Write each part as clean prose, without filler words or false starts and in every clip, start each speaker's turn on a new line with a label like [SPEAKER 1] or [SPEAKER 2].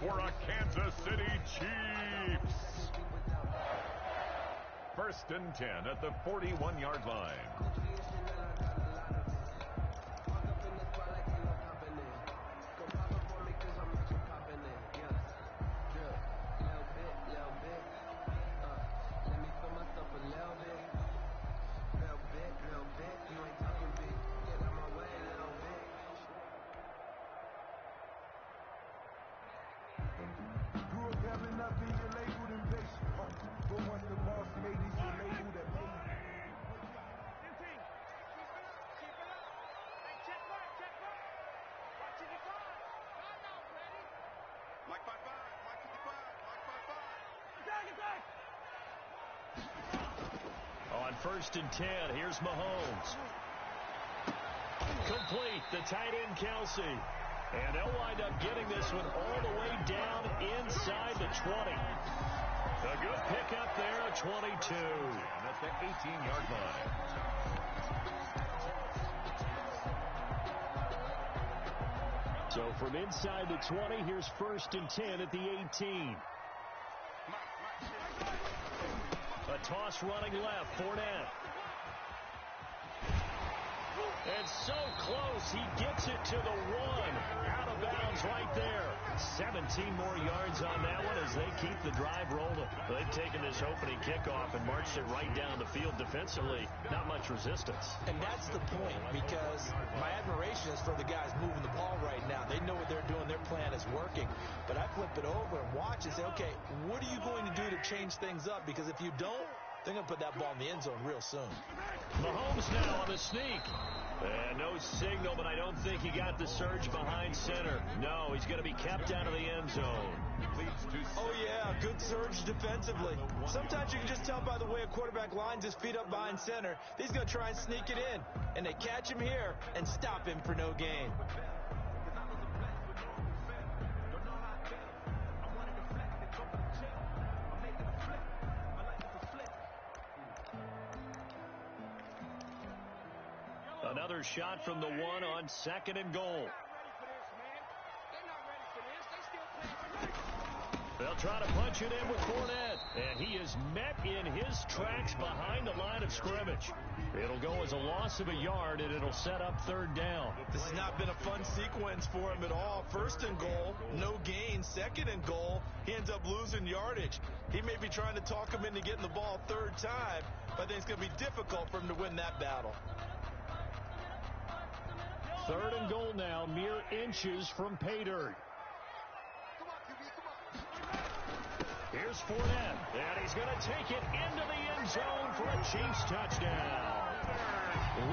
[SPEAKER 1] for a Kansas City Chiefs. 1st and 10 at the 41-yard line. On 1st and 10, here's Mahomes. Complete, the tight end Kelsey. And they'll wind up getting this one all the way down inside the 20. A good pickup there at 22. And at the 18-yard line. So from inside the 20, here's 1st and 10 at the 18. A toss running left, Fournette. And so close, he gets it to the 1. Out of bounds right there. 17 more yards on that one as they keep the drive rolling. They've taken this opening kickoff and marched it right down the field defensively. Not much resistance.
[SPEAKER 2] And that's the point, because my admiration is for the guys moving the ball right now. They know what they're doing. Their plan is working. But I flip it over and watch and say, okay, what are you going to do to change things up? Because if you don't, they're going to put that ball in the end zone real soon.
[SPEAKER 1] Mahomes now on the sneak. And no signal, but I don't think he got the surge behind center. No, he's going to be kept out of the end zone.
[SPEAKER 2] Oh, yeah, good surge defensively. Sometimes you can just tell by the way a quarterback lines his feet up behind center. He's going to try and sneak it in. And they catch him here and stop him for no gain.
[SPEAKER 1] Another shot from the 1 on 2nd and goal. They'll try to punch it in with Fournette. And he is met in his tracks behind the line of scrimmage. It'll go as a loss of a yard, and it'll set up 3rd down.
[SPEAKER 2] This has not been a fun sequence for him at all. 1st and goal, no gain. 2nd and goal, he ends up losing yardage. He may be trying to talk him into getting the ball 3rd time, but I think it's going to be difficult for him to win that battle.
[SPEAKER 1] 3rd and goal now, mere inches from pay dirt. Here's Fournette, and he's going to take it into the end zone for a Chiefs touchdown.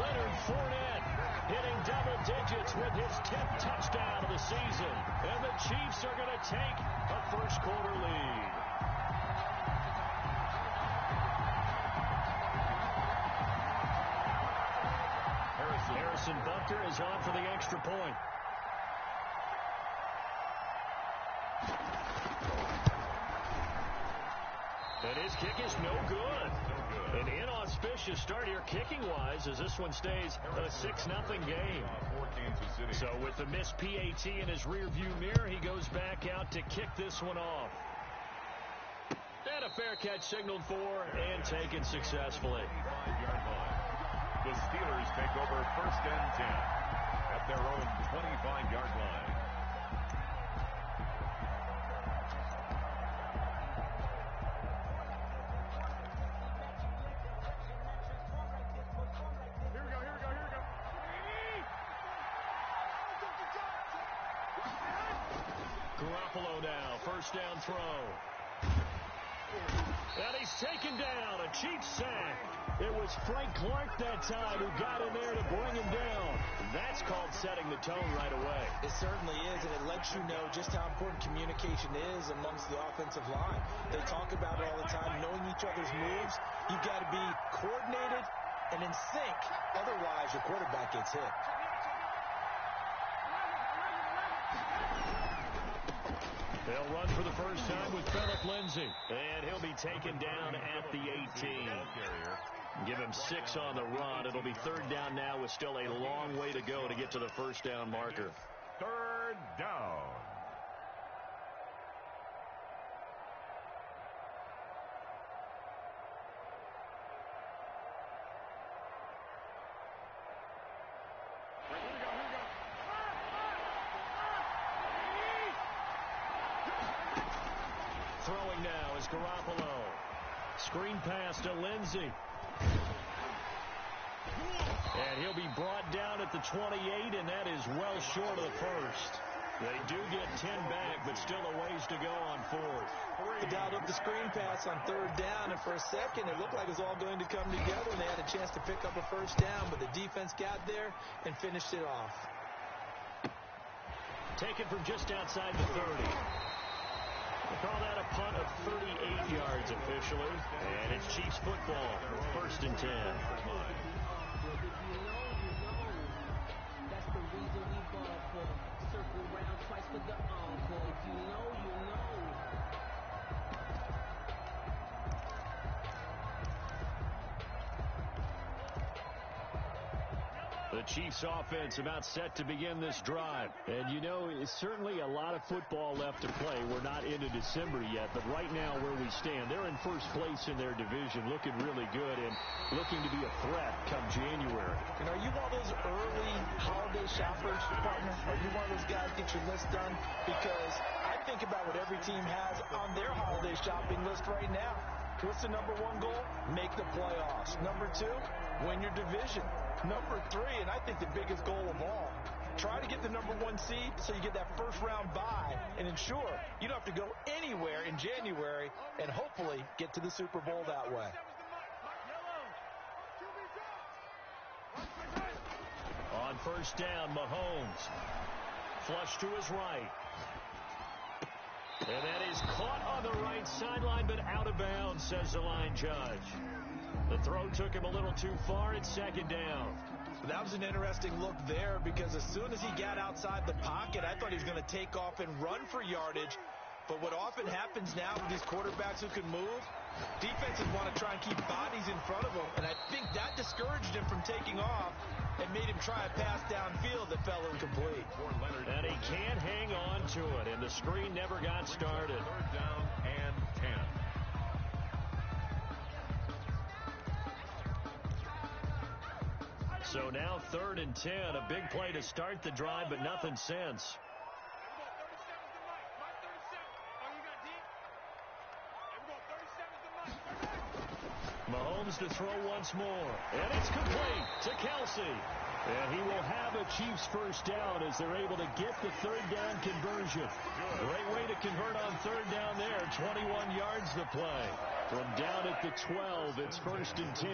[SPEAKER 1] Leonard Fournette hitting double digits with his 10th touchdown of the season. And the Chiefs are going to take a first quarter lead. Harrison Butker is on for the extra point. And his kick is no good. An inauspicious start here kicking-wise as this one stays a 6-0 game. So with the missed PAT in his rearview mirror, he goes back out to kick this one off. And a fair catch signaled for and taken successfully. The Steelers take over 1st and 10 at their own 25-yard line. Garoppolo now, 1st down throw. And he's taken down, a cheap sack. It was Frank Clark that time who got in there to bring him down. That's called setting the tone right away.
[SPEAKER 2] It certainly is, and it lets you know just how important communication is amongst the offensive line. They talk about it all the time, knowing each other's moves. You've got to be coordinated and in sync. Otherwise, your quarterback gets hit.
[SPEAKER 1] They'll run for the first time with Phillip Lindsay. And he'll be taken down at the 18. Give him 6 on the run. It'll be 3rd down now with still a long way to go to get to the 1st down marker. 3rd down. Throwing now is Garoppolo. Screen pass to Lindsey. And he'll be brought down at the 28, and that is well short of the first. They do get 10 back, but still a ways to go on fourth.
[SPEAKER 2] They dialed up the screen pass on third down, and for a second it looked like it was all going to come together, and they had a chance to pick up a first down, but the defense got there and finished it off.
[SPEAKER 1] Taken from just outside the 30. We'll call that a punt of 38 yards officially, and it's Chiefs football, 1st and 10. The Chiefs offense about set to begin this drive. And you know, it's certainly a lot of football left to play. We're not into December yet, but right now where we stand, they're in first place in their division, looking really good and looking to be a threat come January.
[SPEAKER 2] And are you one of those early holiday shoppers, partner? Are you one of those guys get your list done? Because I think about what every team has on their holiday shopping list right now. What's the number one goal? Make the playoffs. Number two, win your division. Number three, and I think the biggest goal of all, try to get the number one seed so you get that first round bye and ensure you don't have to go anywhere in January and hopefully get to the Super Bowl that way.
[SPEAKER 1] On first down, Mahomes. Flush to his right. And that is caught on the right sideline, but out of bounds, says the line judge. The throw took him a little too far. It's 2nd down.
[SPEAKER 2] That was an interesting look there because as soon as he got outside the pocket, I thought he was going to take off and run for yardage. But what often happens now with these quarterbacks who can move, defenses want to try and keep bodies in front of them. And I think that discouraged him from taking off and made him try a pass downfield that fell incomplete.
[SPEAKER 1] And he can't hang on to it, and the screen never got started.
[SPEAKER 3] 3rd down and 10.
[SPEAKER 1] So now 3rd and 10, a big play to start the drive, but nothing since. Mahomes to throw once more, and it's complete to Kelsey. And he will have a Chiefs first down as they're able to get the 3rd down conversion. Great way to convert on 3rd down there. 21 yards the play. From down at the 12, it's 1st and 10.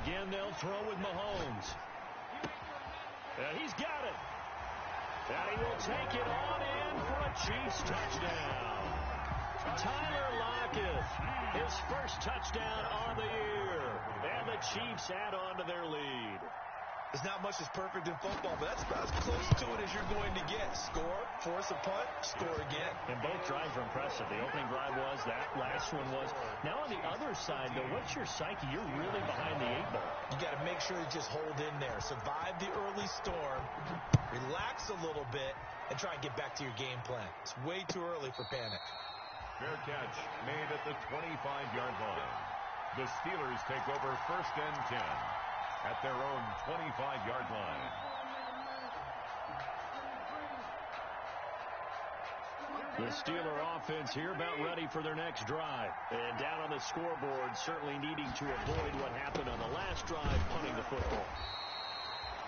[SPEAKER 1] Again, they'll throw with Mahomes. And he's got it. And he will take it on in for a Chiefs touchdown. Tyler Lockett, his first touchdown on the year. And the Chiefs add on to their lead.
[SPEAKER 2] There's not much that's perfect in football, but that's about as close to it as you're going to get. Score, force a punt, score again.
[SPEAKER 1] And both drives were impressive. The opening drive was, that last one was. Now on the other side, though, what's your psyche? You're really behind the 8-ball.
[SPEAKER 2] You got to make sure you just hold in there. Survive the early storm, relax a little bit, and try and get back to your game plan. It's way too early for panic.
[SPEAKER 3] Fair catch made at the 25-yard line. The Steelers take over 1st and 10 at their own 25-yard line.
[SPEAKER 1] The Steeler offense here about ready for their next drive. And down on the scoreboard, certainly needing to avoid what happened on the last drive, punting the football.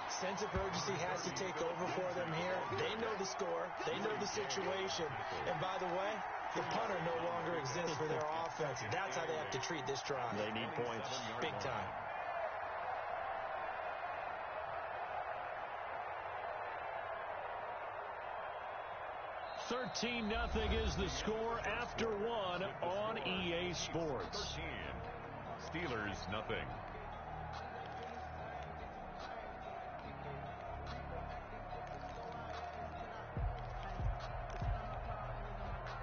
[SPEAKER 2] Sense of urgency has to take over for them here. They know the score. They know the situation. And by the way, the punter no longer exists for their offense. That's how they have to treat this drive.
[SPEAKER 1] They need points.
[SPEAKER 2] Big time.
[SPEAKER 1] 13-0 is the score after one on EA Sports.
[SPEAKER 3] 13. Steelers, nothing.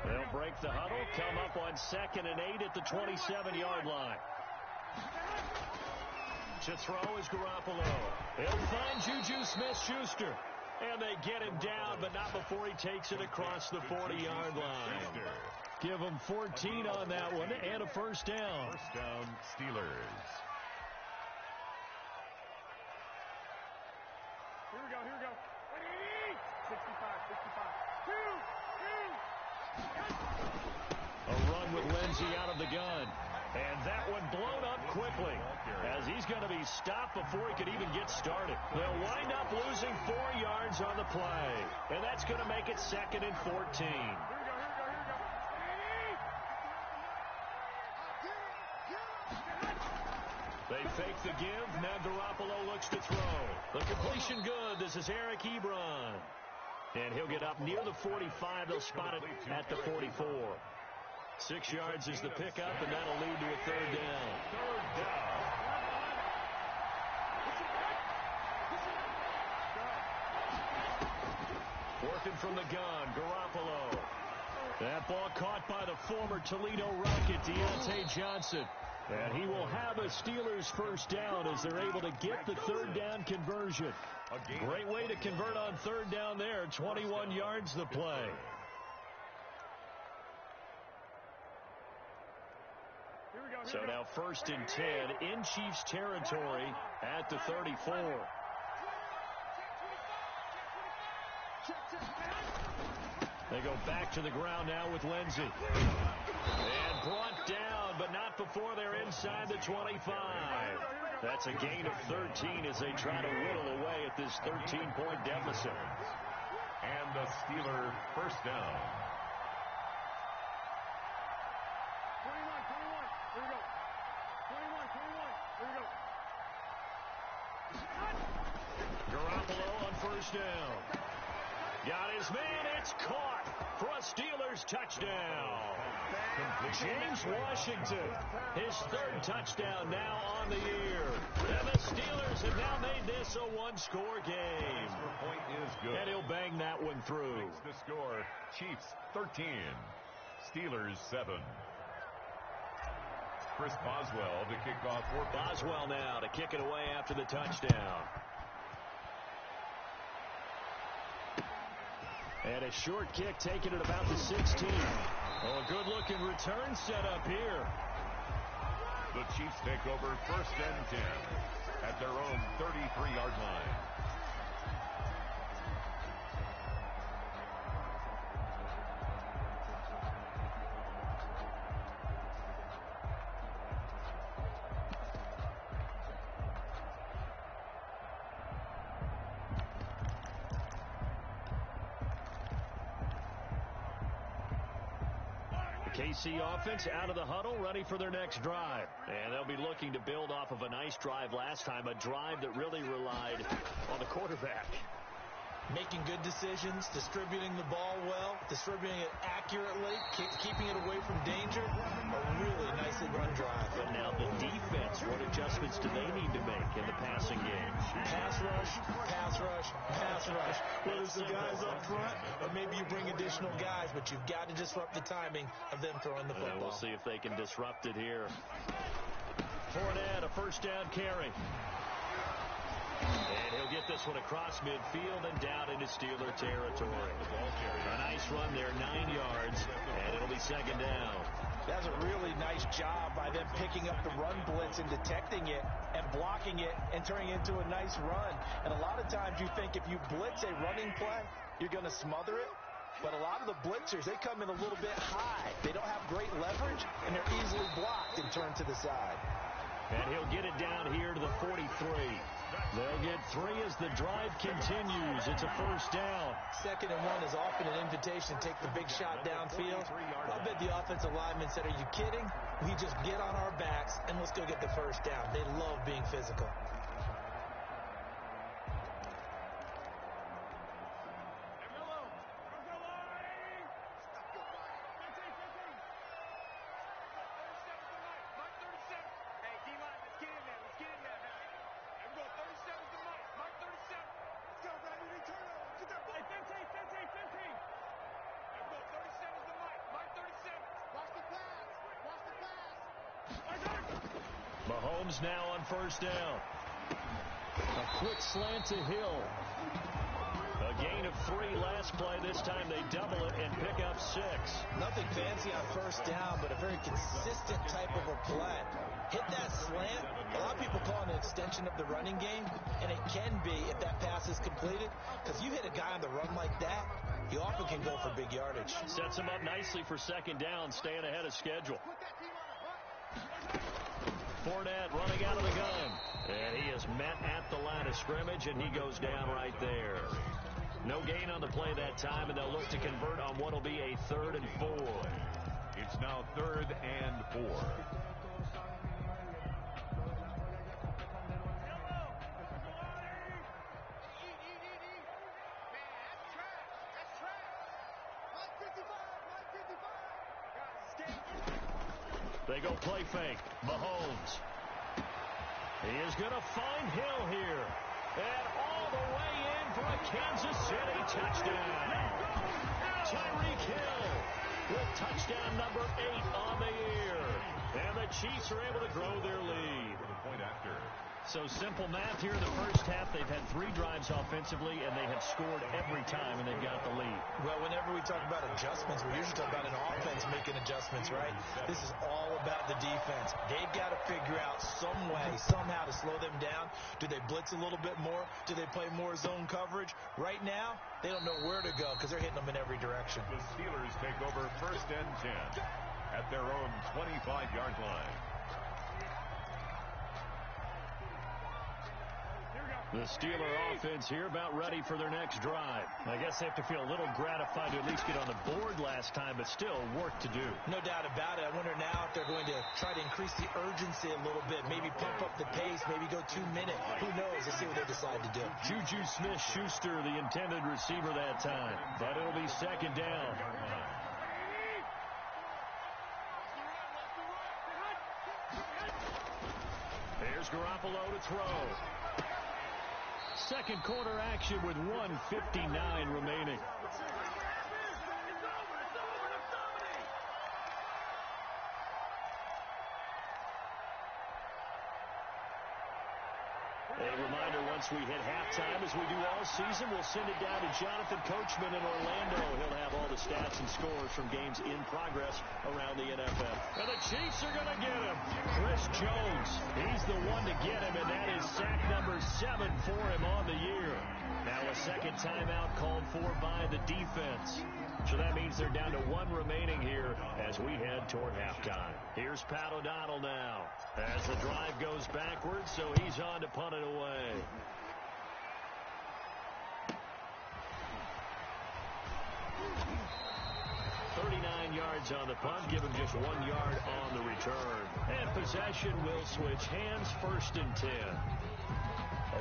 [SPEAKER 1] They'll break the huddle, come up on 2nd and 8 at the 27-yard line. To throw is Garoppolo. He'll find Juju Smith-Schuster. And they get him down, but not before he takes it across the 40-yard line. Give them 14 on that one and a first down.
[SPEAKER 3] First down, Steelers.
[SPEAKER 4] Here we go. 65.
[SPEAKER 1] A run with Lindsey out of the gun. And that one blown up quickly as he's going to be stopped before he could even get started. They'll wind up losing 4 yards on the play. And that's going to make it 2nd and 14. They fake the give. Now Garoppolo looks to throw. The completion good. This is Eric Ebron. And he'll get up near the 45. They'll spot it at the 44. 6 yards is the pickup, and that'll lead to a third down.
[SPEAKER 3] Third down.
[SPEAKER 1] Working from the gun, Garoppolo. That ball caught by the former Toledo Rocket, Deontay Johnson. And he will have a Steelers first down as they're able to get the third down conversion. Great way to convert on third down there. 21 yards the play. So now 1st and 10 in Chiefs territory at the 34. They go back to the ground now with Lindsey. And brought down, but not before they're inside the 25. That's a gain of 13 as they try to whittle away at this 13-point deficit.
[SPEAKER 3] And the Steeler first down.
[SPEAKER 4] 21. Here we go. 21. Here we go.
[SPEAKER 1] Garoppolo on first down. Got his man. It's caught for a Steelers touchdown. James Washington, his 3rd touchdown now on the year. And the Steelers have now made this a one-score game.
[SPEAKER 3] Extra point is good.
[SPEAKER 1] And he'll bang that one through.
[SPEAKER 3] Makes the score Chiefs 13, Steelers 7. Chris Boswell to kick off.
[SPEAKER 1] Boswell now to kick it away after the touchdown. And a short kick taken at about the 16. Oh, a good-looking return set up here.
[SPEAKER 3] The Chiefs take over 1st and 10 at their own 33-yard line.
[SPEAKER 1] KC offense out of the huddle, ready for their next drive. And they'll be looking to build off of a nice drive last time, a drive that really relied on the quarterback.
[SPEAKER 2] Making good decisions, distributing the ball well, distributing it accurately, keeping it away from danger. A really nicely run drive.
[SPEAKER 1] But now the defense, what adjustments do they need to make in the passing game?
[SPEAKER 2] Pass rush, pass rush, pass rush. Whether it's the guys up front or maybe you bring additional guys, but you've got to disrupt the timing of them throwing the football.
[SPEAKER 1] We'll see if they can disrupt it here. Fournette, a first down carry. And he'll get this one across midfield and down into Steeler territory. A nice run there, 9 yards, and it'll be 2nd down.
[SPEAKER 2] That's a really nice job by them picking up the run blitz and detecting it and blocking it and turning it into a nice run. And a lot of times you think if you blitz a running play, you're going to smother it. But a lot of the blitzers, they come in a little bit high. They don't have great leverage, and they're easily blocked and turned to the side.
[SPEAKER 1] And he'll get it down here to the 43. They'll get 3 as the drive continues. It's a first down.
[SPEAKER 2] 2nd and 1 is often an invitation to take the big shot downfield. I bet the offensive lineman said, are you kidding? We just get on our backs and let's go get the first down. They love being physical.
[SPEAKER 1] Mahomes now on first down. A quick slant to Hill. A gain of 3 last play. This time they double it and pick up 6.
[SPEAKER 2] Nothing fancy on first down, but a very consistent type of a play. Hit that slant. A lot of people call it an extension of the running game, and it can be if that pass is completed, because you hit a guy on the run like that, he often can go for big yardage.
[SPEAKER 1] Sets him up nicely for second down, staying ahead of schedule. Fournette running out of the gun. And he is met at the line of scrimmage, and he goes down right there. No gain on the play that time, and they'll look to convert on what will be a 3rd and 4.
[SPEAKER 3] It's now 3rd and 4.
[SPEAKER 1] They go play fake. Mahomes. He is going to find Hill here. And all the way in for a Kansas City touchdown. Tyreek Hill with touchdown number 8 on the year. And the Chiefs are able to grow their lead.
[SPEAKER 3] For the point after.
[SPEAKER 1] So simple math here in the first half. They've had 3 drives offensively, and they have scored every time, and they've got the lead.
[SPEAKER 2] Well, whenever we talk about adjustments, we usually talk about an offense making adjustments, right? This is all about the defense. They've got to figure out some way, somehow to slow them down. Do they blitz a little bit more? Do they play more zone coverage? Right now, they don't know where to go because they're hitting them in every direction.
[SPEAKER 3] The Steelers take over 1st and 10 at their own 25-yard line.
[SPEAKER 1] The Steeler offense here about ready for their next drive. I guess they have to feel a little gratified to at least get on the board last time, but still work to do.
[SPEAKER 2] No doubt about it. I wonder now if they're going to try to increase the urgency a little bit, maybe pump up the pace, maybe go 2-minute. Who knows? Let's see what they decide to do.
[SPEAKER 1] Juju Smith-Schuster, the intended receiver that time, but it'll be second down. Here's Garoppolo to throw. Second quarter action with 1:59 remaining. A reminder, once we hit halftime, as we do all season, we'll send it down to Jonathan Coachman in Orlando. He'll have all the stats and scores from games in progress around the NFL. And the Chiefs are going to get him. Chris Jones, he's the one to get him, and that is sack number 7 for him on the year. Now a second timeout called for by the defense. So that means they're down to 1 remaining here as we head toward halftime. Here's Pat O'Donnell now as the drive goes backwards, so he's on to punt it away. Yards on the punt, give him just 1 yard on the return. And possession will switch hands, 1st and 10.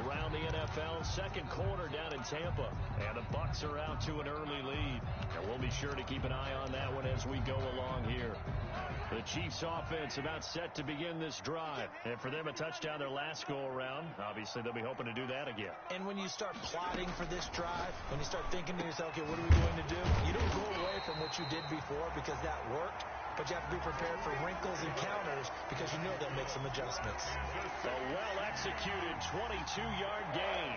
[SPEAKER 1] Around the NFL, second quarter down in Tampa. And the Bucs are out to an early lead. And we'll be sure to keep an eye on that one as we go along here. The Chiefs offense about set to begin this drive. And for them, a touchdown their last go-around. Obviously, they'll be hoping to do that again.
[SPEAKER 2] And when you start plotting for this drive, when you start thinking to yourself, okay, what are we going to do? You don't go away from what you did before because that worked. But you have to be prepared for wrinkles and counters because you know they'll make some adjustments.
[SPEAKER 1] A well-executed 22-yard gain.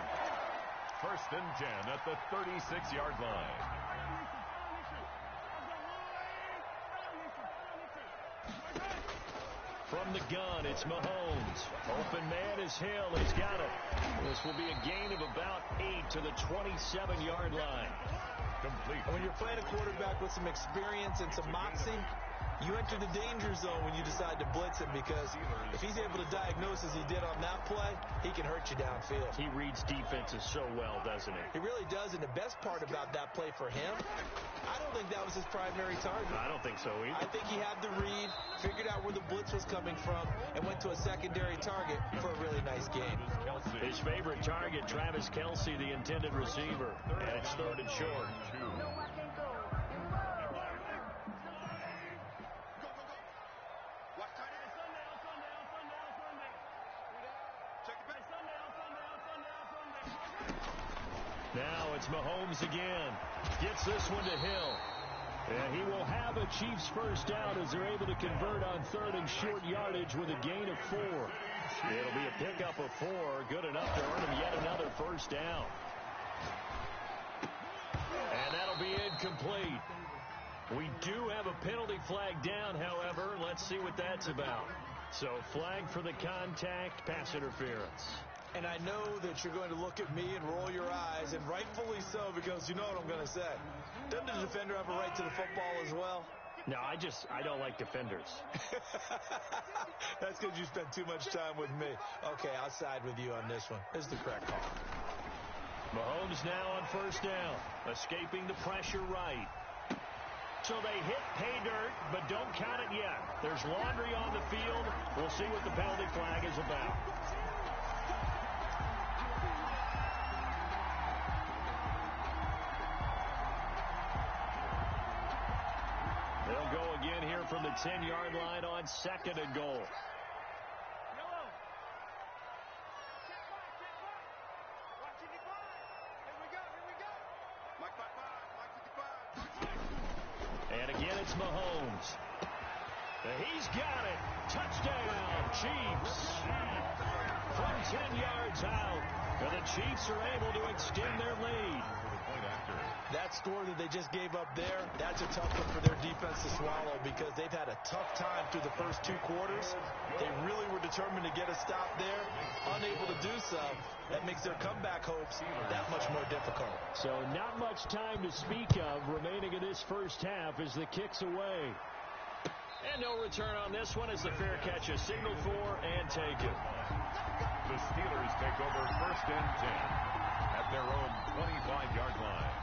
[SPEAKER 3] 1st and 10 at the 36-yard line.
[SPEAKER 1] From the gun, it's Mahomes. Open man is Hill. He's got it. This will be a gain of about 8 to the 27-yard line.
[SPEAKER 3] Complete.
[SPEAKER 2] And when you're playing a quarterback with some experience and some moxie, you enter the danger zone when you decide to blitz him because if he's able to diagnose as he did on that play, he can hurt you downfield.
[SPEAKER 1] He reads defenses so well, doesn't he?
[SPEAKER 2] He really does, and the best part about that play for him, I don't think that was his primary target.
[SPEAKER 1] I don't think so either.
[SPEAKER 2] I think he had the read, figured out where the blitz was coming from, and went to a secondary target for a really nice game.
[SPEAKER 1] His favorite target, Travis Kelce, the intended receiver, and it's 3rd and short. Now it's Mahomes again. Gets this one to Hill. And he will have a Chiefs first down as they're able to convert on 3rd and short yardage with a gain of 4. It'll be a pickup of 4. Good enough to earn him yet another first down. That'll be incomplete. We do have a penalty flag down, however. Let's see what that's about. So flag for the contact, pass interference.
[SPEAKER 2] And I know that you're going to look at me and roll your eyes, and rightfully so, because you know what I'm going to say. Doesn't the defender have a right to the football as well?
[SPEAKER 1] No, I don't like defenders.
[SPEAKER 2] That's because you spent too much time with me. Okay, I'll side with you on this one. This is the correct call.
[SPEAKER 1] Mahomes now on first down, escaping the pressure right. So they hit pay dirt, but don't count it yet. There's laundry on the field. We'll see what the penalty flag is about. They'll go again here from the 10-yard line on second and goal. And again, it's Mahomes. He's got it. Touchdown, Chiefs. From 10 yards out. And the Chiefs are able to extend their lead.
[SPEAKER 2] That score that they just gave up there, that's a tough one for their defense to swallow because they've had a tough time through the first two quarters. They really were determined to get a stop there, unable to do so. That makes their comeback hopes that much more difficult.
[SPEAKER 1] So not much time to speak of remaining in this first half as the kick's away. And no return on this one as the fair catch is signaled for and taken.
[SPEAKER 3] The Steelers take over first and 10 at their own 25-yard line.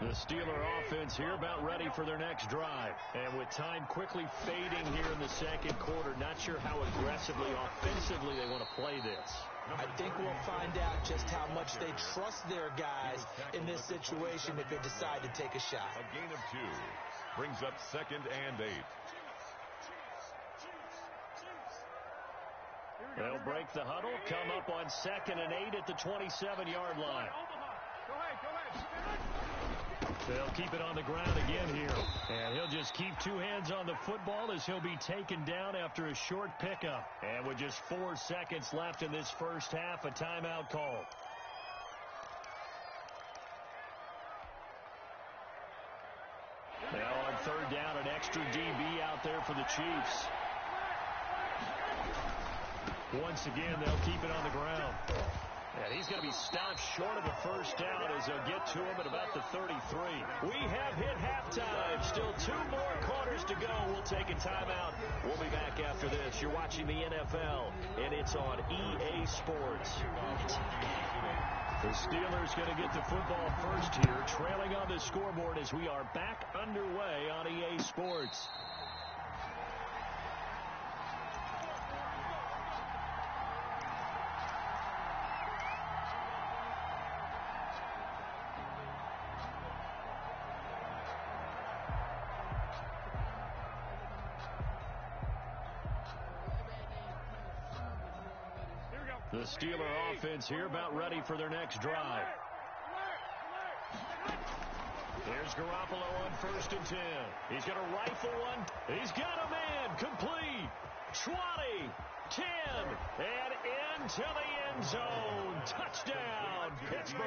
[SPEAKER 1] The Steeler offense here about ready for their next drive. And with time quickly fading here in the second quarter, not sure how aggressively, offensively they want to play this.
[SPEAKER 2] I think we'll find out just how much they trust their guys in this situation if they decide to take a shot.
[SPEAKER 3] A gain of 2 brings up second and 8.
[SPEAKER 1] They'll break the huddle, come up on second and 8 at the 27-yard line.
[SPEAKER 4] Go ahead.
[SPEAKER 1] They'll keep it on the ground again here. And he'll just keep two hands on the football as he'll be taken down after a short pickup. And with just 4 seconds left in this first half, a timeout call. Now on third down, an extra DB out there for the Chiefs. Once again, they'll keep it on the ground. And he's going to be stopped short of a first down as they'll get to him at about the 33. We have hit halftime. Still 2 more quarters to go. We'll take a timeout. We'll be back after this. You're watching the NFL, and it's on EA Sports. The Steelers going to get the football first here, trailing on the scoreboard as we are back underway on EA Sports. The Steeler offense here about ready for their next drive. Here's Garoppolo on first and 10. He's going to rifle one. He's got a man. Complete. 20. 10. And into the end zone. Touchdown, Pittsburgh.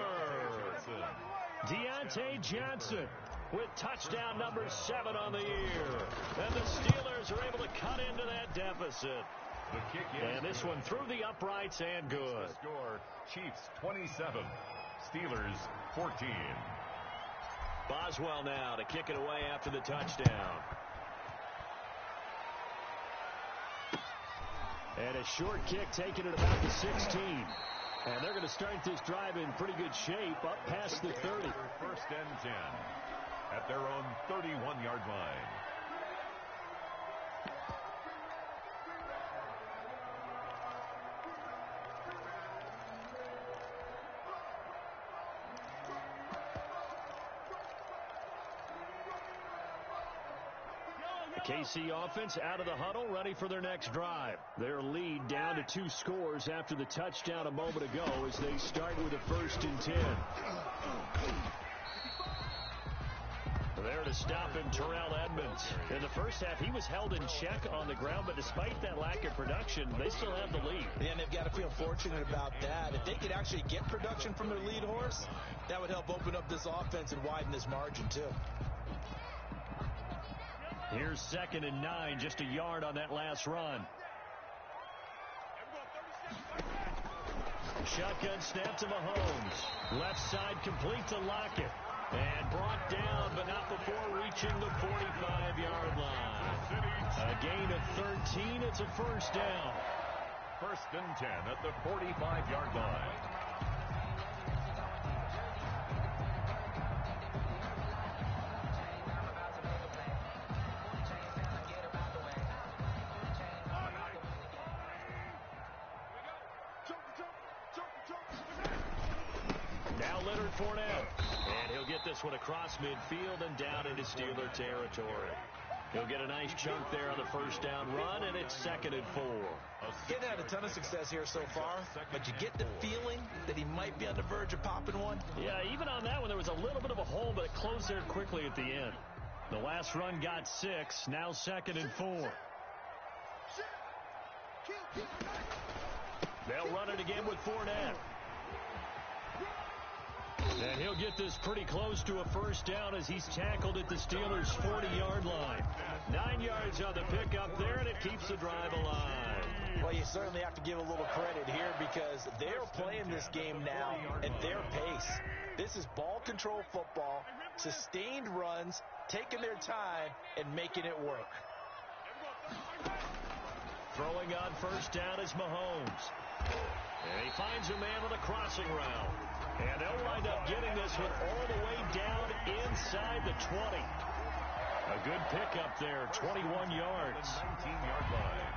[SPEAKER 1] Deontay Johnson with touchdown number 7 on the year. And the Steelers are able to cut into that deficit.
[SPEAKER 3] The kick
[SPEAKER 1] and this one through the uprights and good.
[SPEAKER 3] Score, Chiefs 27, Steelers 14.
[SPEAKER 1] Boswell now to kick it away after the touchdown. And a short kick taken at about the 16. And they're going to start this drive in pretty good shape up past the 30.
[SPEAKER 3] First and 10 at their own 31-yard line.
[SPEAKER 1] KC offense out of the huddle, ready for their next drive. Their lead down to 2 scores after the touchdown a moment ago as they start with a first and 10. There to stop him, Terrell Edmonds. In the first half, he was held in check on the ground, but despite that lack of production, they still have the lead.
[SPEAKER 2] Yeah, and they've got to feel fortunate about that. If they could actually get production from their lead horse, that would help open up this offense and widen this margin, too.
[SPEAKER 1] Here's 2nd and 9, just a yard on that last run. Shotgun snap to Mahomes. Left side complete to Lockett. And brought down, but not before reaching the 45-yard line. A gain of 13. It's a first down.
[SPEAKER 3] 1st and 10 at the 45-yard line.
[SPEAKER 1] Now Leonard Fournette. And he'll get this one across midfield and down into Steeler territory. He'll get a nice chunk there on the first down run, and it's 2nd and 4.
[SPEAKER 2] Getting had a ton of success here so far, but you get the feeling that he might be on the verge of popping one.
[SPEAKER 1] Yeah, even on that one, there was a little bit of a hole, but it closed there quickly at the end. The last run got 6, now 2nd and 4. They'll run it again with Fournette. And he'll get this pretty close to a first down as he's tackled at the Steelers' 40-yard line. 9 yards on the pickup there, and it keeps the drive alive.
[SPEAKER 2] Well, you certainly have to give a little credit here because they're playing this game now at their pace. This is ball control football, sustained runs, taking their time, and making it work.
[SPEAKER 1] Throwing on first down is Mahomes. And he finds a man on a crossing route. And they'll wind up getting this one all the way down inside the 20. A good pickup there, 21 yards.
[SPEAKER 3] 19-yard line.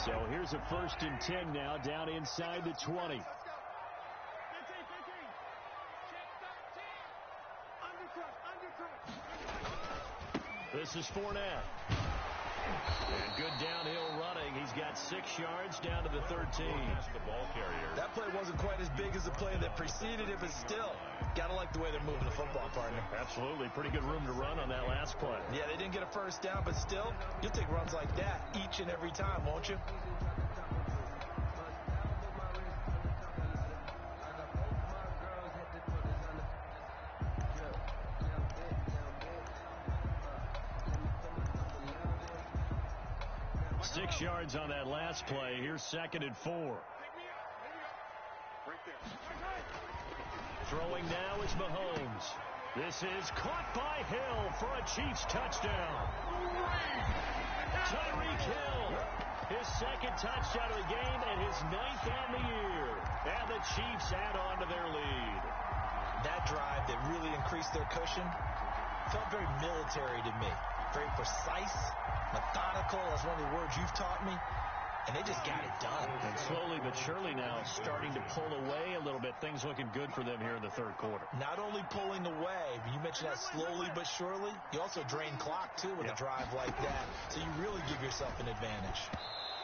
[SPEAKER 1] So here's a 1st and 10 now, down inside the 20. This is Fournette. And good downhill running. He's got 6 yards down to the 13.
[SPEAKER 3] The ball carrier.
[SPEAKER 2] That play wasn't quite as big as the play that preceded it, but still, got to like the way they're moving the football, partner.
[SPEAKER 1] Absolutely. Pretty good room to run on that last play.
[SPEAKER 2] Yeah, they didn't get a first down, but still, you'll take runs like that each and every time, won't you?
[SPEAKER 1] Six yards on that last play. Here's 2nd and 4. Throwing now is Mahomes. This is caught by Hill for a Chiefs touchdown. Tyreek Hill, his 2nd touchdown of the game and his 9th on the year. And the Chiefs add on to their lead.
[SPEAKER 2] That drive that really increased their cushion felt very military to me. Very precise, methodical, that's one of the words you've taught me, and they just got it done.
[SPEAKER 1] And slowly but surely now starting to pull away a little bit. Things looking good for them here in the 3rd quarter.
[SPEAKER 2] Not only pulling away, but you mentioned that slowly but surely, you also drain clock, too, with a drive like that. So you really give yourself an advantage.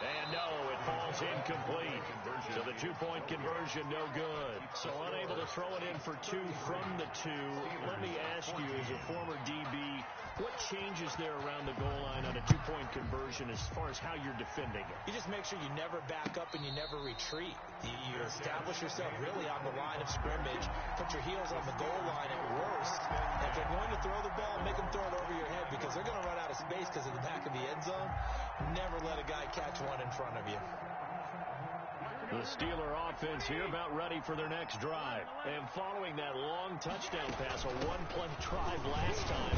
[SPEAKER 1] And no, it falls incomplete. So the 2-point conversion, no good. So unable to throw it in for 2 from the 2. Let me ask you, as a former DB, what changes there around the goal line on a 2-point conversion as far as how you're defending it?
[SPEAKER 2] You just make sure you never back up and you never retreat. You establish yourself really on the line of scrimmage, put your heels on the goal line at worst. And if they're going to throw the ball, make them throw it over your head because they're going to run out of space because of the back of the end zone. Never let a guy catch one in front of you.
[SPEAKER 1] The Steeler offense here about ready for their next drive. And following that long touchdown pass, a 1-play drive last time.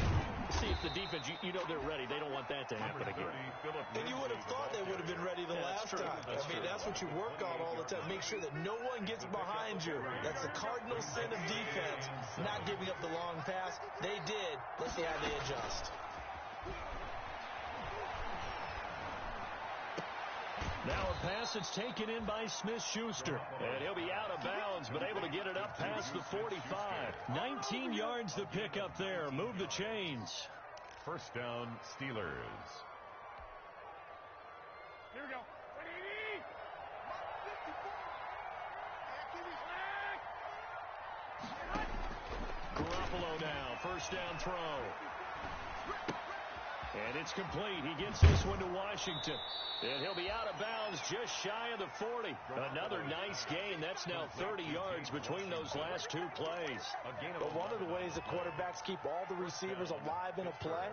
[SPEAKER 1] See if the defense, you know they're ready. They don't want that to happen again.
[SPEAKER 2] And you would have thought they would have been ready the last time. That's what you work on all the time. Make sure that no one gets behind you. That's the cardinal sin of defense, not giving up the long pass. They did. Let's see how they adjust.
[SPEAKER 1] Now a pass that's taken in by Smith-Schuster. And he'll be out of bounds, but able to get it up past the 45. 19 yards to pick up there. Move the chains.
[SPEAKER 3] First down, Steelers.
[SPEAKER 4] Here we go.
[SPEAKER 1] now. First down throw. And it's complete. He gets this one to Washington. And he'll be out of bounds just shy of the 40. Another nice gain. That's now 30 yards between those last two plays.
[SPEAKER 2] But one of the ways the quarterbacks keep all the receivers alive in a play,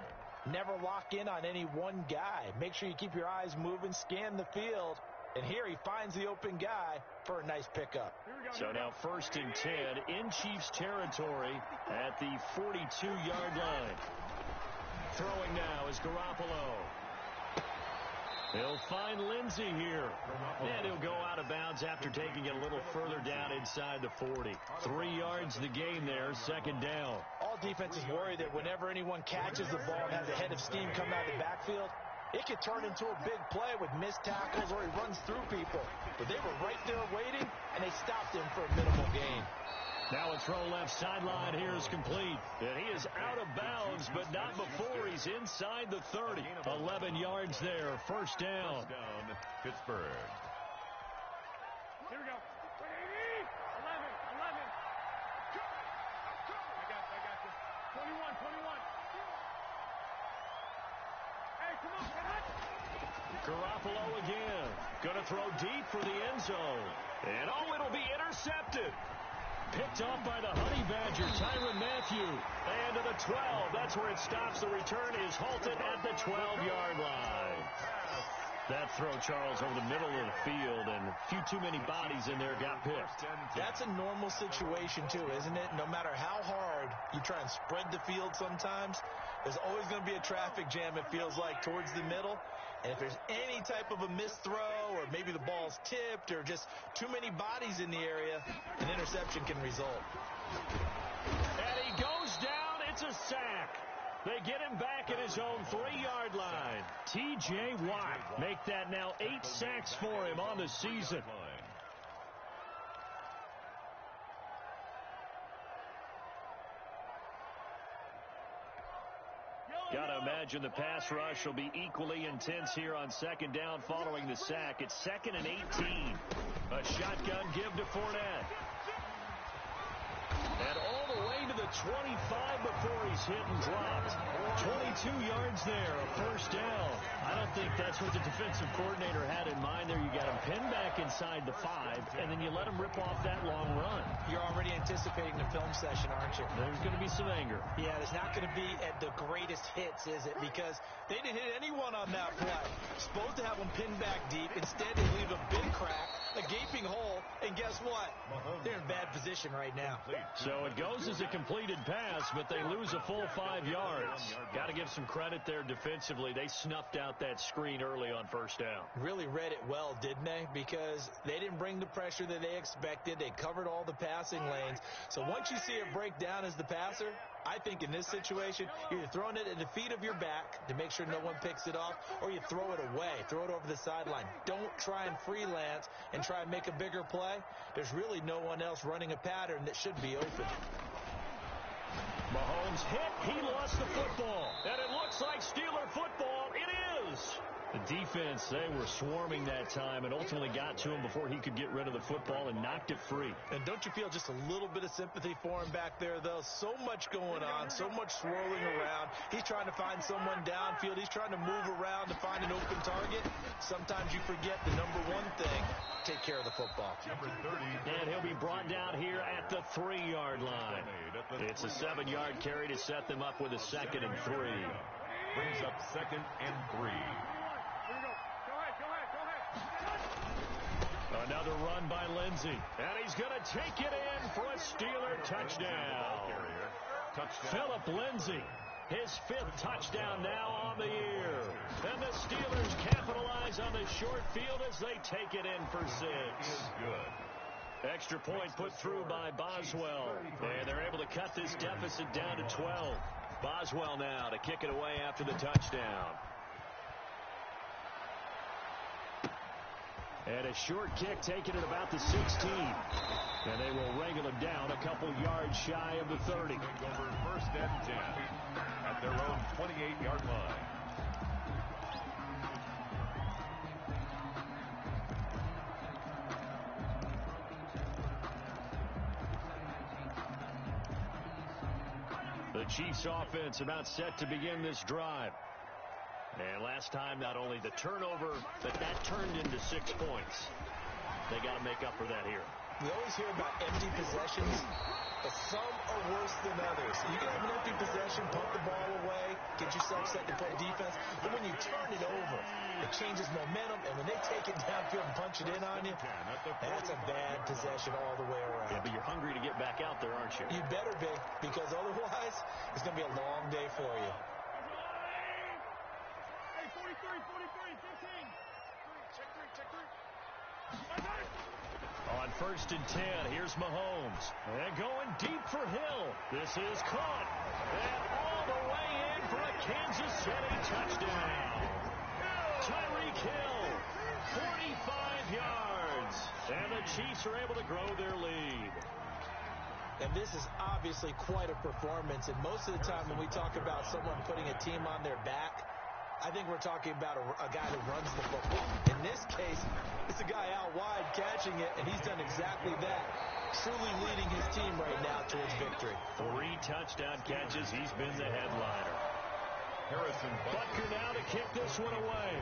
[SPEAKER 2] never lock in on any one guy. Make sure you keep your eyes moving, scan the field. And here he finds the open guy for a nice pickup.
[SPEAKER 1] So now 1st and 10 in Chiefs territory at the 42-yard line. Throwing now is Garoppolo. He'll find Lindsey here. And he'll go out of bounds after taking it a little further down inside the 40. 3 yards the gain there, 2nd down.
[SPEAKER 2] All defenses worry that whenever anyone catches the ball and has a head of steam coming out of the backfield, it could turn into a big play with missed tackles or he runs through people. But they were right there waiting, and they stopped him for a minimal gain.
[SPEAKER 1] Now a throw left sideline here is complete. And he is out of bounds, but not before he's inside the 30. 11 yards there, 1st down.
[SPEAKER 3] First down, Pittsburgh.
[SPEAKER 4] Here we go. 11. I got you. 21. Hey, come on.
[SPEAKER 1] Garoppolo again. Going to throw deep for the end zone. And it'll be intercepted. Picked off by the Honey Badger, Tyrann Mathieu. And to the 12. That's where it stops. The return is halted at the 12-yard line. That throw, Charles, over the middle of the field, and a few too many bodies in there got picked.
[SPEAKER 2] That's a normal situation, too, isn't it? No matter how hard you try and spread the field sometimes, there's always going to be a traffic jam, it feels like, towards the middle. And if there's any type of a missed throw, or maybe the ball's tipped, or just too many bodies in the area, an interception can result.
[SPEAKER 1] And he goes down. It's a sack. They get him back at his own 3-yard line. T.J. Watt make that now 8 sacks for him on the season. Gotta imagine the pass rush will be equally intense here on 2nd down following the sack. It's 2nd and 18. A shotgun give to Fournette. And all the way to the 25 before he's hit and dropped. 22 yards there, a 1st down. I don't think that's what the defensive coordinator had in mind there. You got him pinned back inside the 5, and then you let him rip off that long run.
[SPEAKER 2] You're already anticipating the film session, aren't you?
[SPEAKER 1] There's going to be some anger.
[SPEAKER 2] Yeah, there's not going to be at the greatest hits, is it? Because they didn't hit anyone on that play. Supposed to have them pinned back deep. Instead, they leave a big crack, a gaping hole, and guess what? They're in bad position right now.
[SPEAKER 1] So it goes as a completed pass, but they lose a full 5 yards. Got to give some credit there defensively. They snuffed out that screen early on 1st down.
[SPEAKER 2] Really read it well, didn't they? Because they didn't bring the pressure that they expected. They covered all the passing lanes. So once you see it break down as the passer, I think in this situation, you're either throwing it at the feet of your back to make sure no one picks it off, or you throw it away, throw it over the sideline. Don't try and freelance and try and make a bigger play. There's really no one else running a pattern that should be open.
[SPEAKER 1] Mahomes hit. He lost the football. And it looks like Steeler football. It is. The defense, they were swarming that time and ultimately got to him before he could get rid of the football and knocked it free.
[SPEAKER 2] And don't you feel just a little bit of sympathy for him back there, though? So much going on, so much swirling around. He's trying to find someone downfield. He's trying to move around to find an open target. Sometimes you forget the number one thing, take care of the football.
[SPEAKER 3] Number 30.
[SPEAKER 1] And he'll be brought down here at the 3-yard line. It's a 7-yard carry to set them up with a 2nd and 3.
[SPEAKER 3] Brings up 2nd and 3.
[SPEAKER 1] Another run by Lindsey. And he's going to take it in for a Steeler touchdown. Philip Lindsey, his 5th touchdown now on the year. And the Steelers capitalize on the short field as they take it in for 6.
[SPEAKER 3] Good.
[SPEAKER 1] Extra point put through by Boswell. And they're able to cut this deficit down to 12. Boswell now to kick it away after the touchdown. And a short kick taken at about the 16. And they will wrangle it down a couple yards shy of the 30.
[SPEAKER 3] Going over 1st and 10 at their own 28-yard line.
[SPEAKER 1] the Chiefs offense about set to begin this drive. And last time, not only the turnover, but that turned into 6 points. They got to make up for that here.
[SPEAKER 2] We always hear about empty possessions, but some are worse than others. You can have an empty possession, punt the ball away, get yourself set to play defense, but when you turn it over, it changes momentum, and when they take it downfield and punch it in on you, that's a bad possession all the way around.
[SPEAKER 1] Yeah, but you're hungry to get back out there, aren't you?
[SPEAKER 2] You better be, because otherwise, it's going to be a long day for you.
[SPEAKER 4] Hey, 43, 15. Check three.
[SPEAKER 1] On 1st and 10, here's Mahomes. And going deep for Hill. This is caught. And all the way in for a Kansas City touchdown. Tyreek Hill, 45 yards. And the Chiefs are able to grow their lead.
[SPEAKER 2] And this is obviously quite a performance. And most of the time when we talk about someone putting a team on their back, I think we're talking about a guy who runs the football. In this case, it's a guy out wide catching it, and he's done exactly that. Truly leading his team right now towards victory.
[SPEAKER 1] 3 touchdown catches. He's been the headliner.
[SPEAKER 3] Harrison
[SPEAKER 1] Butker now to kick this one away.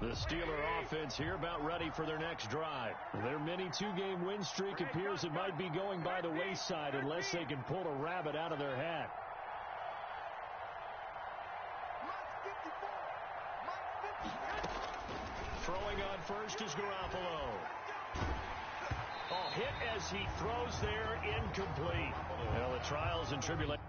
[SPEAKER 1] The Steeler offense here about ready for their next drive. Their mini 2-game win streak appears it might be going by the wayside unless they can pull a rabbit out of their hat. Throwing on first is Garoppolo. Oh, hit as he throws there, incomplete. Well, the trials and tribulations.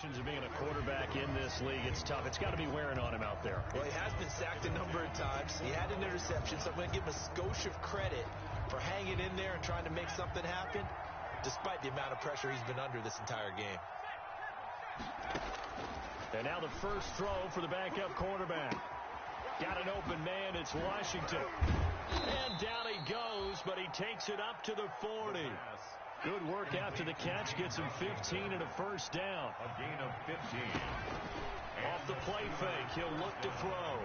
[SPEAKER 1] Of being a quarterback in this league, it's tough. It's got to be wearing on him out there.
[SPEAKER 2] Well, he has been sacked a number of times. He had an interception, so I'm going to give him a skosh of credit for hanging in there and trying to make something happen, despite the amount of pressure he's been under this entire game.
[SPEAKER 1] And now the first throw for the backup quarterback. Got an open man. It's Washington. And down he goes, but he takes it up to the 40. Good work after the catch. Gets him 15 and a first down.
[SPEAKER 3] A gain of 15.
[SPEAKER 1] Off the play fake, he'll look to throw.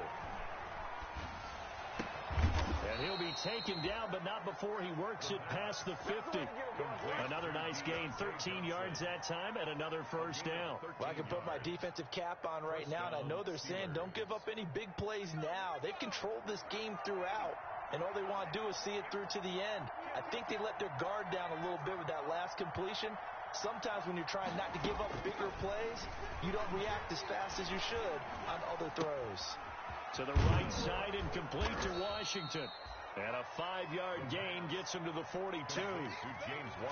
[SPEAKER 1] And he'll be taken down, but not before he works it past the 50. Another nice gain, 13 yards that time, and another first down.
[SPEAKER 2] Well, I can put my defensive cap on right now, and I know they're saying don't give up any big plays now. They've controlled this game throughout, and all they want to do is see it through to the end. I think they let their guard down a little bit with that last completion. Sometimes when you're trying not to give up bigger plays, you don't react as fast as you should on other throws.
[SPEAKER 1] To the right side and complete to Washington. And a 5-yard gain gets him to the 42.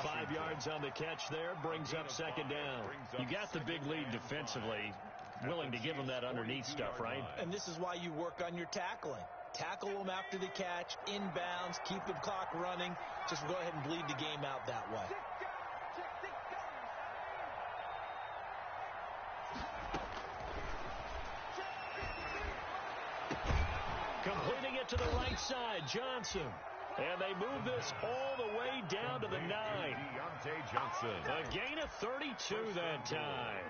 [SPEAKER 1] 5 yards on the catch there, brings up second down. You got the big lead defensively. Willing to give him that underneath stuff, right?
[SPEAKER 2] And this is why you work on your tackling. Tackle them after the catch, inbounds, keep the clock running. Just go ahead and bleed the game out that way.
[SPEAKER 1] Completing it to the right side, Johnson. And they move this all the way down to the 9. A gain of 32 that time.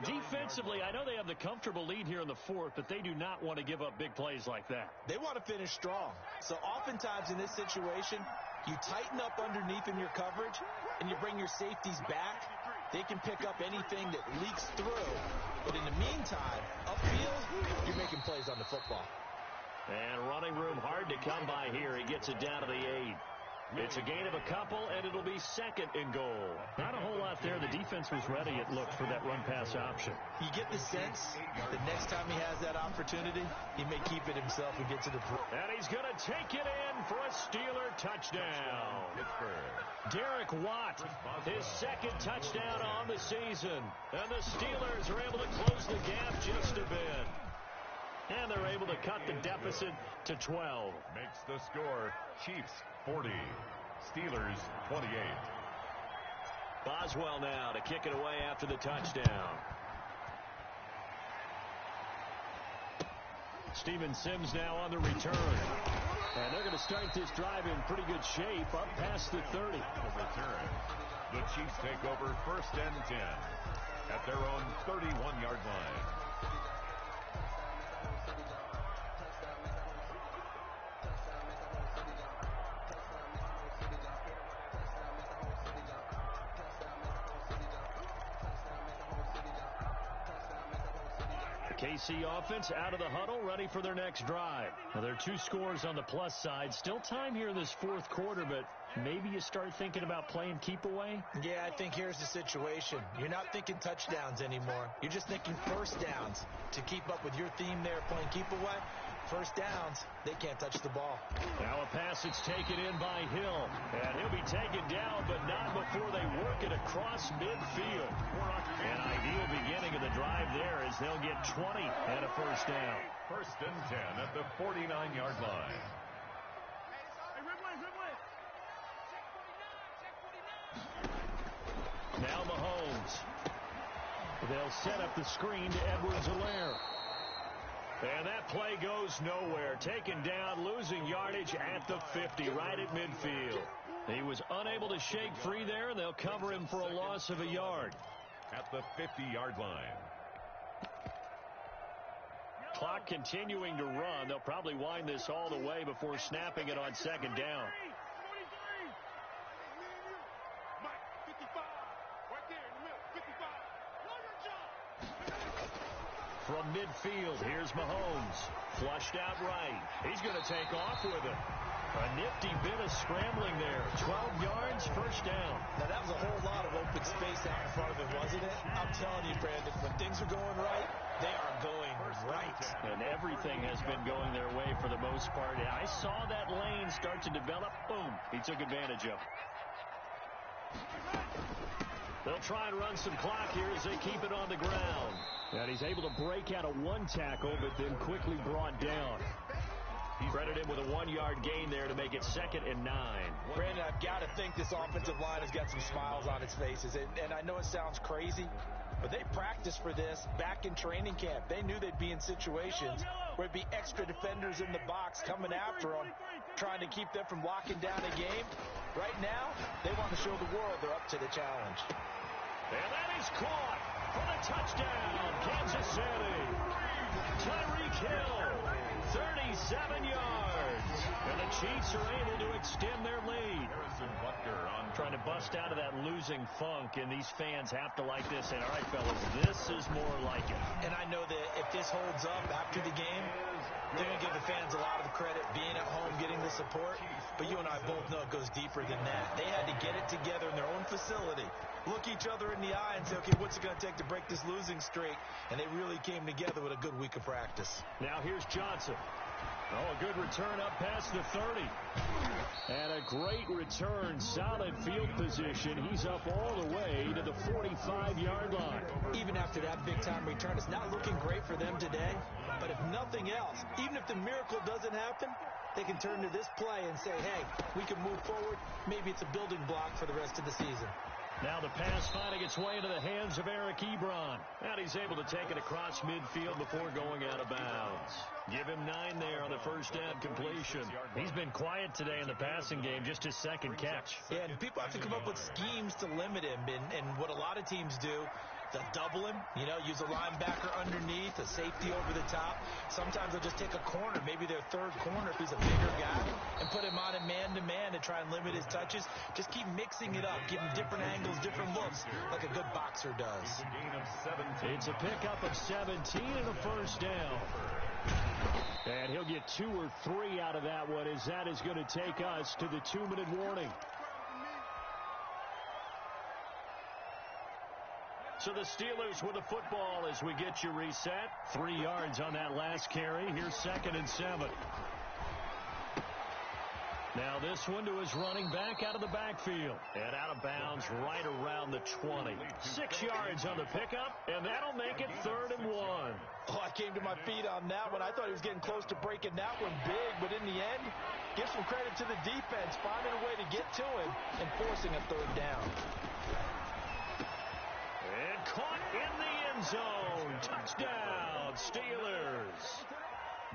[SPEAKER 1] Defensively, I know they have the comfortable lead here in the 4th, but they do not want to give up big plays like that.
[SPEAKER 2] They want to finish strong. So oftentimes in this situation, you tighten up underneath in your coverage, and you bring your safeties back. They can pick up anything that leaks through. But in the meantime, upfield, you're making plays on the football.
[SPEAKER 1] And running room hard to come by here. He gets it down to the 8. It's a gain of a couple, and it'll be second and goal. Not a whole lot there. The defense was ready, it looked, for that run-pass option.
[SPEAKER 2] You get the sense that next time he has that opportunity, he may keep it himself and get to the point.
[SPEAKER 1] And he's going to take it in for a Steeler touchdown. Derek Watt, his second touchdown on the season. And the Steelers are able to close the gap just a bit. And they're able to cut the deficit to 12.
[SPEAKER 3] Makes the score Chiefs 40, Steelers 28.
[SPEAKER 1] Boswell now to kick it away after the touchdown. Steven Sims now on the return. And they're going to start this drive in pretty good shape up past the 30.
[SPEAKER 3] Return. The Chiefs take over first and 10 at their own 31-yard line.
[SPEAKER 1] KC offense out of the huddle, ready for their next drive. Now, there are 2 scores on the plus side. Still time here in this fourth quarter, but maybe you start thinking about playing keep away?
[SPEAKER 2] Yeah, I think here's the situation. You're not thinking touchdowns anymore. You're just thinking first downs. To keep up with your theme there, playing keep away, first downs, they can't touch the ball.
[SPEAKER 1] Now a pass that's taken in by Hill. And he'll be taken down, but not before they work it across midfield. An ideal beginning of the drive there as they'll get 20 and a first down.
[SPEAKER 3] First and 10 at the 49-yard line.
[SPEAKER 1] Now Mahomes. They'll set up the screen to Edwards-Helaire. And that play goes nowhere. Taken down, losing yardage at the 50, right at midfield. He was unable to shake free there, and they'll cover him for a loss of a yard.
[SPEAKER 3] At the 50-yard line.
[SPEAKER 1] Clock continuing to run. They'll probably wind this all the way before snapping it on second down. From midfield, here's Mahomes. Flushed out right. He's going to take off with it. A nifty bit of scrambling there. 12 yards, first down.
[SPEAKER 2] Now, that was a whole lot of open space out in front of him, wasn't it? I'm telling you, Brandon, when things are going right, they are going right.
[SPEAKER 1] And everything has been going their way for the most part. I saw that lane start to develop. Boom. He took advantage of it. They'll try and run some clock here as they keep it on the ground. And he's able to break out of one tackle, but then quickly brought down. Credit him with a 1-yard gain there to make it 2nd and 9.
[SPEAKER 2] Brandon, I've got to think this offensive line has got some smiles on its faces. And I know it sounds crazy, but they practiced for this back in training camp. They knew they'd be in situations where it'd be extra defenders in the box coming after them, trying to keep them from locking down a game. Right now, they want to show the world they're up to the challenge.
[SPEAKER 1] And that is caught for the touchdown, Kansas City. Tyreek Hill, 37 yards. And the Chiefs are able to extend their lead. Trying to bust out of that losing funk, and these fans have to like this. And all right, fellas, this is more like it.
[SPEAKER 2] And I know that if this holds up after the game, they're going to give the fans a lot of the credit, being at home, getting the support. But you and I both know it goes deeper than that. They had to get it together in their own facility, look each other in the eye and say, okay, what's it going to take to break this losing streak? And they really came together with a good week of practice.
[SPEAKER 1] Now here's Johnson. Oh, a good return up past the 30. And a great return, solid field position. He's up all the way to the 45-yard line.
[SPEAKER 2] Even after that big-time return, it's not looking great for them today. But if nothing else, even if the miracle doesn't happen, they can turn to this play and say, hey, we can move forward. Maybe it's a building block for the rest of the season.
[SPEAKER 1] Now the pass finding its way into the hands of Eric Ebron. And he's able to take it across midfield before going out of bounds. Give him 9 there on the first down completion. He's been quiet today in the passing game, just his second catch.
[SPEAKER 2] Yeah, and people have to come up with schemes to limit him. And what a lot of teams do, they'll double him, use a linebacker underneath, a safety over the top. Sometimes they'll just take a corner, maybe their third corner if he's a bigger guy, and put him on a man-to-man to try and limit his touches. Just keep mixing it up, give him different angles, different looks, like a good boxer does.
[SPEAKER 1] It's a pickup of 17 and a first down. And he'll get 2 or 3 out of that one, as that is going to take us to the 2-minute warning. So the Steelers with the football as we get you reset. 3 yards on that last carry. Here's 2nd and 7. Now this one to his running back out of the backfield. And out of bounds right around the 20. 6 yards on the pickup, and that'll make it 3rd and 1.
[SPEAKER 2] Oh, I came to my feet on that one. I thought he was getting close to breaking that one big, but in the end, give some credit to the defense, finding a way to get to him and forcing a 3rd down.
[SPEAKER 1] And caught in the end zone. Touchdown, Steelers.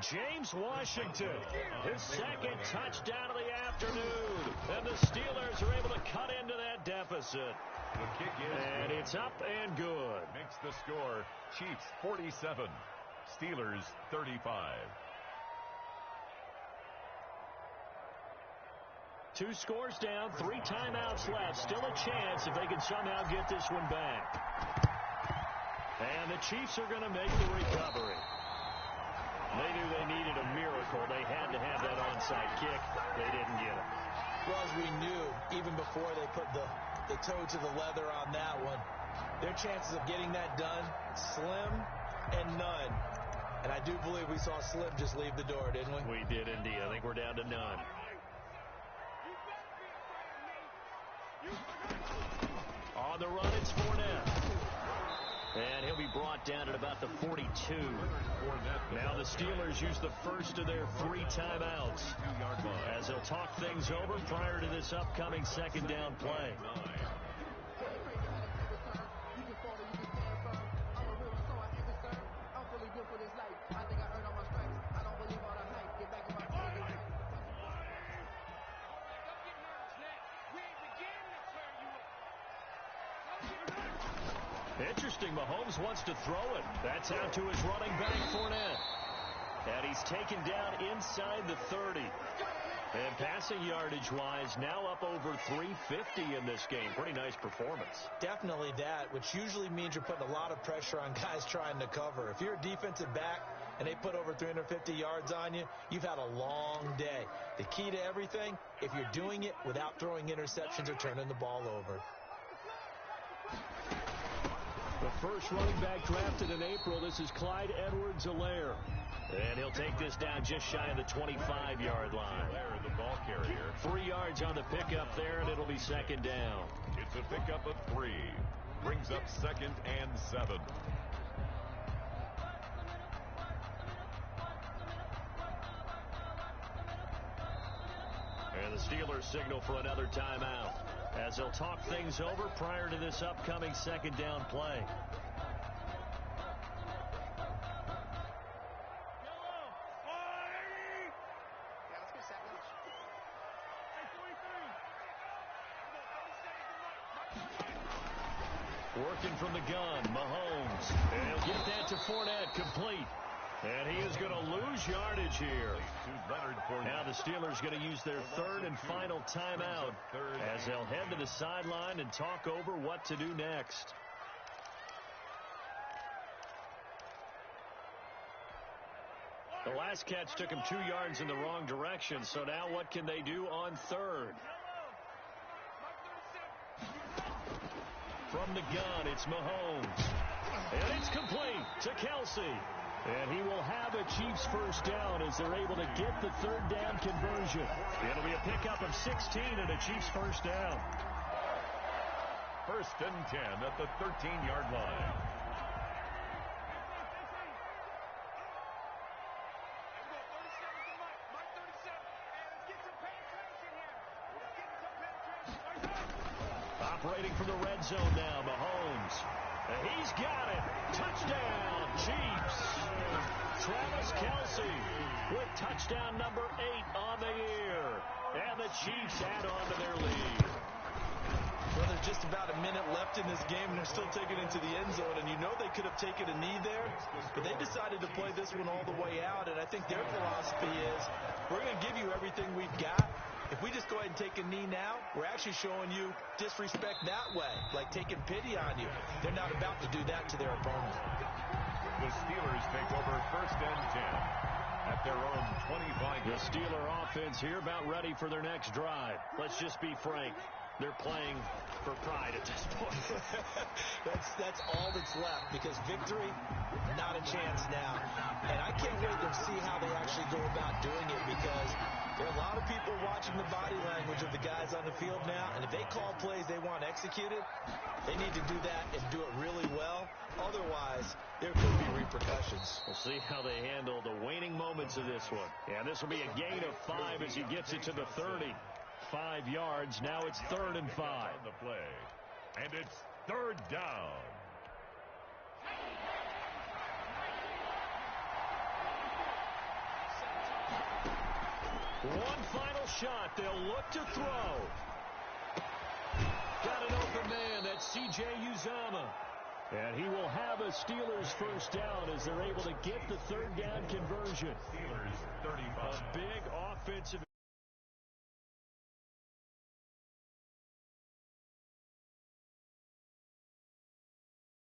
[SPEAKER 1] James Washington, his 2nd touchdown of the afternoon. And the Steelers are able to cut into that deficit.
[SPEAKER 3] The kick is
[SPEAKER 1] and
[SPEAKER 3] good.
[SPEAKER 1] It's up and good.
[SPEAKER 3] Makes the score Chiefs 47, Steelers 35.
[SPEAKER 1] 2 scores down, 3 timeouts left. Still a chance if they can somehow get this one back. And the Chiefs are going to make the recovery. They knew they needed a miracle. They had to have that onside kick. They didn't get it.
[SPEAKER 2] Well, as we knew, even before they put the toe to the leather on that one, their chances of getting that done, slim and none. And I do believe we saw Slim just leave the door, didn't we?
[SPEAKER 1] We did indeed. I think we're down to none. On the run, it's Fournette. And he'll be brought down at about the 42. Now the Steelers use the first of their 3 timeouts as they'll talk things over prior to this upcoming 2nd down play. Interesting, Mahomes wants to throw it. That's out to his running back, Fournette. And he's taken down inside the 30. And passing yardage-wise, now up over 350 in this game. Pretty nice performance.
[SPEAKER 2] Definitely that, which usually means you're putting a lot of pressure on guys trying to cover. If you're a defensive back and they put over 350 yards on you, you've had a long day. The key to everything, if you're doing it without throwing interceptions or turning the ball over.
[SPEAKER 1] The first running back drafted in April, this is Clyde Edwards-Helaire. And he'll take this down just shy of the 25-yard line.
[SPEAKER 3] The ball carrier.
[SPEAKER 1] 3 yards on the pickup there, and it'll be 2nd down.
[SPEAKER 3] It's a pickup of 3. Brings up 2nd and 7.
[SPEAKER 1] And the Steelers signal for another timeout as they'll talk things over prior to this upcoming 2nd down play. Working from the gun, Mahomes. And he'll get that to Fournette, complete. And he is going to lose yardage here. Now the Steelers going to use their 3rd and final timeout as they'll head to the sideline and talk over what to do next. The last catch took him 2 yards in the wrong direction, so now what can they do on 3rd? From the gun, it's Mahomes. And it's complete to Kelsey. And he will have a Chiefs first down as they're able to get the 3rd down conversion. It'll be a pickup of 16 and a Chiefs first down.
[SPEAKER 3] 1st and 10 at the 13-yard line.
[SPEAKER 1] Operating from the red zone now, Mahomes. And he's got it. Touchdown, Chiefs. Travis Kelsey with touchdown number 8 on the year. And the Chiefs add on to their lead.
[SPEAKER 2] Well, there's just about a minute left in this game, and they're still taking it into the end zone. And you know they could have taken a knee there, but they decided to play this one all the way out. And I think their philosophy is, we're going to give you everything we've got. If we just go ahead and take a knee now, we're actually showing you disrespect that way, like taking pity on you. They're not about to do that to their opponent.
[SPEAKER 3] The Steelers take over 1st and 10. at their own 25.
[SPEAKER 1] The Steeler offense here about ready for their next drive. Let's just be frank. They're playing for pride at this point.
[SPEAKER 2] That's all that's left, because victory, not a chance now. And I can't wait to see how they actually go about doing it, because there are a lot of people watching the body language of the guys on the field now, and if they call plays they want executed, they need to do that and do it really well. Otherwise, there could be repercussions.
[SPEAKER 1] We'll see how they handle the waning moments of this one. Yeah, this will be a gain of 5 as he gets it to the 30. 5 yards. Now it's 3rd and 5.
[SPEAKER 3] On the play. And it's 3rd down.
[SPEAKER 1] One final shot. They'll look to throw. Got an open man. That's C.J. Uzomah. And he will have a Steelers first down as they're able to get the 3rd down conversion.
[SPEAKER 3] Steelers 35.
[SPEAKER 1] A big offensive